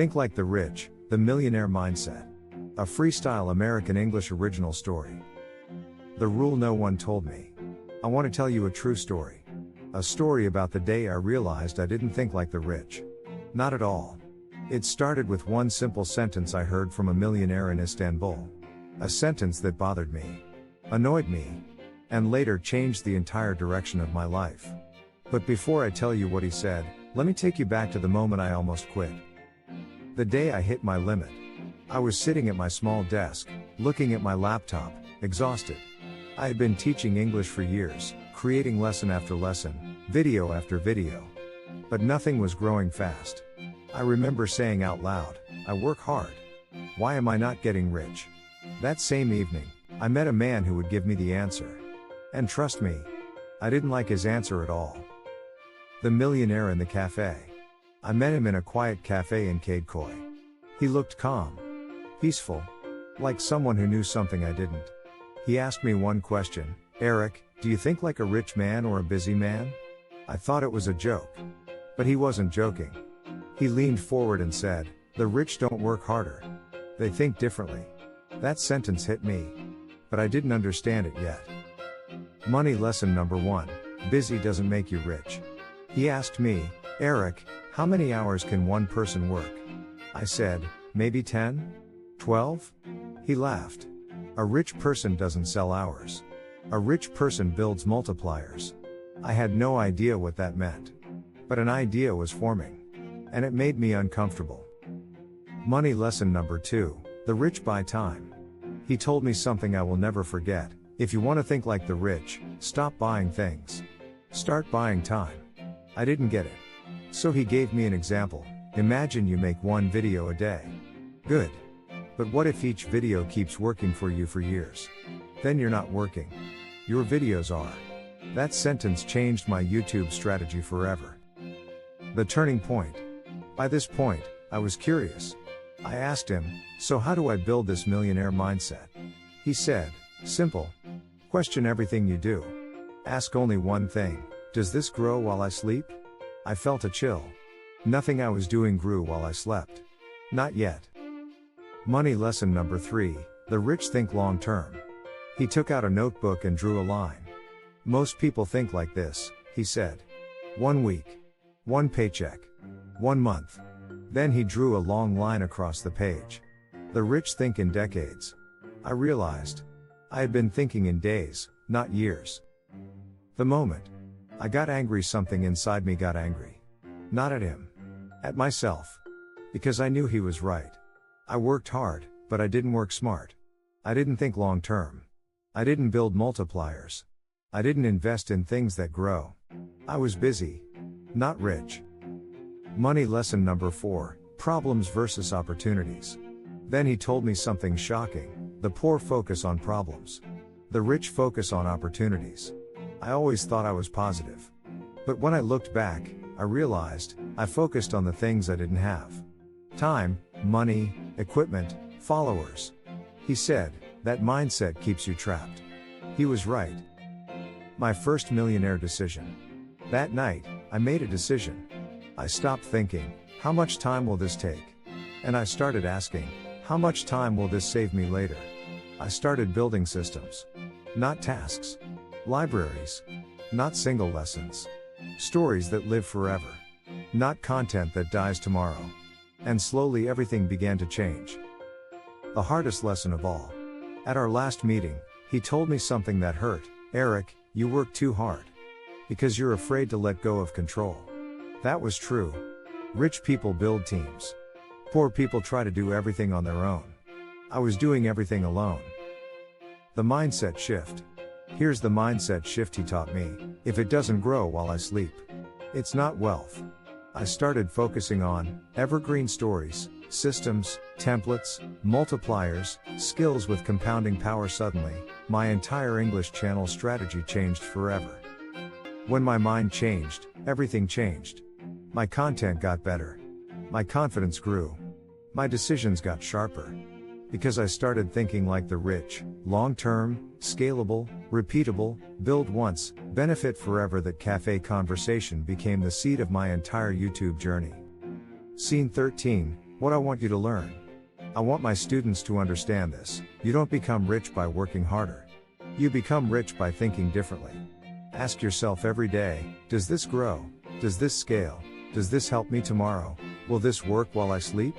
Think Like the Rich, The Millionaire Mindset. A freestyle American English original story. The rule no one told me. I want to tell you a true story. A story about the day I realized I didn't think like the rich. Not at all. It started with one simple sentence I heard from a millionaire in Istanbul. A sentence that bothered me, annoyed me, and later changed the entire direction of my life. But before I tell you what he said, let me take you back to the moment I almost quit. The day I hit my limit. I was sitting at my small desk, looking at my laptop, exhausted. I had been teaching English for years, creating lesson after lesson, video after video. But nothing was growing fast. I remember saying out loud, I work hard. Why am I not getting rich? That same evening, I met a man who would give me the answer. And trust me, I didn't like his answer at all. The millionaire in the cafe. I met him in a quiet cafe in Kadıköy. He looked calm, peaceful, like someone who knew something I didn't. He asked me one question, Eric, do you think like a rich man or a busy man? I thought it was a joke. But he wasn't joking. He leaned forward and said, the rich don't work harder. They think differently. That sentence hit me. But I didn't understand it yet. Money lesson number 1. Busy doesn't make you rich. He asked me, Eric, how many hours can one person work? I said, maybe 10? 12? He laughed. A rich person doesn't sell hours. A rich person builds multipliers. I had no idea what that meant. But an idea was forming. And it made me uncomfortable. Money lesson number 2. The rich buy time. He told me something I will never forget. If you want to think like the rich, stop buying things. Start buying time. I didn't get it. So he gave me an example. Imagine you make one video a day. Good. But what if each video keeps working for you for years? Then you're not working. Your videos are. That sentence changed my YouTube strategy forever. The turning point. By this point, I was curious. I asked him, so how do I build this millionaire mindset? He said, simple. Question everything you do. Ask only one thing. Does this grow while I sleep? I felt a chill. Nothing I was doing grew while I slept. Not yet. Money lesson number 3. The rich think long term. He took out a notebook and drew a line. Most people think like this, he said. 1 week. 1 paycheck. 1 month. Then he drew a long line across the page. The rich think in decades. I realized. I had been thinking in days, not years. The moment I got angry, something inside me got angry. Not at him. At myself. Because I knew he was right. I worked hard, but I didn't work smart. I didn't think long term. I didn't build multipliers. I didn't invest in things that grow. I was busy. Not rich. Money lesson number 4. Problems versus opportunities. Then he told me something shocking. The poor focus on problems. The rich focus on opportunities. I always thought I was positive. But when I looked back, I realized, I focused on the things I didn't have. Time, money, equipment, followers. He said, that mindset keeps you trapped. He was right. My first millionaire decision. That night, I made a decision. I stopped thinking, how much time will this take? And I started asking, how much time will this save me later? I started building systems. Not tasks. Libraries. Not single lessons. Stories that live forever. Not content that dies tomorrow. And slowly everything began to change. The hardest lesson of all. At our last meeting, he told me something that hurt. Eric, you work too hard. Because you're afraid to let go of control. That was true. Rich people build teams. Poor people try to do everything on their own. I was doing everything alone. The mindset shift. Here's the mindset shift he taught me. If it doesn't grow while I sleep, it's not wealth. I started focusing on evergreen stories, systems, templates, multipliers, skills with compounding power. Suddenly, my entire English channel strategy changed forever. When my mind changed, everything changed. My content got better. My confidence grew. My decisions got sharper. Because I started thinking like the rich, long-term, scalable, repeatable, build once, benefit forever. That cafe conversation became the seed of my entire YouTube journey. Scene 13, What I want you to learn. I want my students to understand this. You don't become rich by working harder. You become rich by thinking differently. Ask yourself every day, does this grow? Does this scale? Does this help me tomorrow? Will this work while I sleep?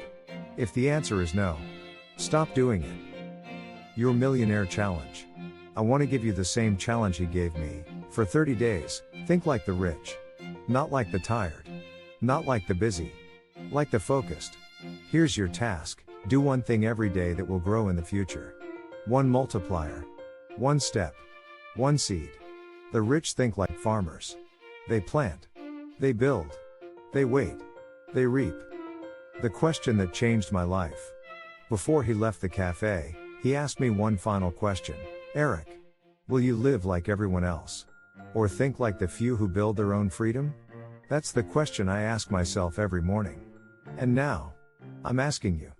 If the answer is no, stop doing it. Your Millionaire Challenge. I want to give you the same challenge he gave me. For 30 days, think like the rich. Not like the tired. Not like the busy. Like the focused. Here's your task. Do one thing every day that will grow in the future. One multiplier. One step. One seed. The rich think like farmers. They plant. They build. They wait. They reap. The question that changed my life. Before he left the cafe, he asked me one final question. Eric, will you live like everyone else? Or think like the few who build their own freedom? That's the question I ask myself every morning. And now, I'm asking you.